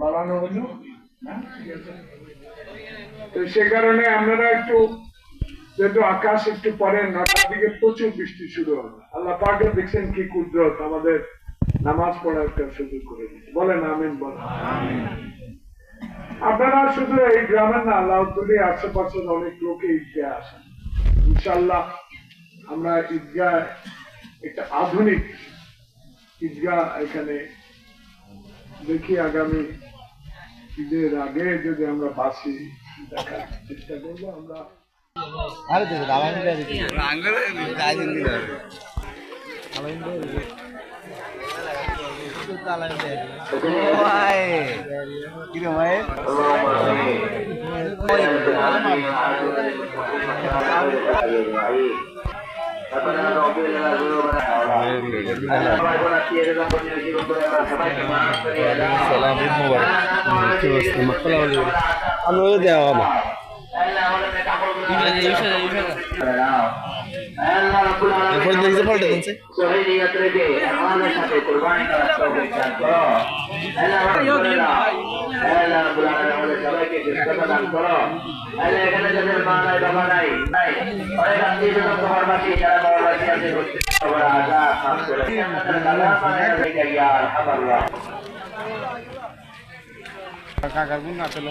বাড়ানো হলো। ঠিক আছে, তো সে কারণে আপনারা একটু, যেহেতু আকাশ একটু পরে 9টার দিকে প্রচুর বৃষ্টি শুরু হবে, আল্লাহ পাকে দেখছেন কি কুদরত, আমাদের নামাজ পড়ার একটা সুযোগ করে দিচ্ছে। বলেন আমিন। বলেন আপনারা শুধু এই গ্রামের না, লাউতুলি আশেপাশের অনেক লোকে ঈদগাহ আসেন। ইনশাল্লাহ আমরা ঈদগাহ একটা আধুনিক ঈদগাহ এখানে দেখি, আগামী ঈদের আগে যদি আমরা বাসি দেখার চেষ্টা করবো। আমরা কাকার গুণ না পেল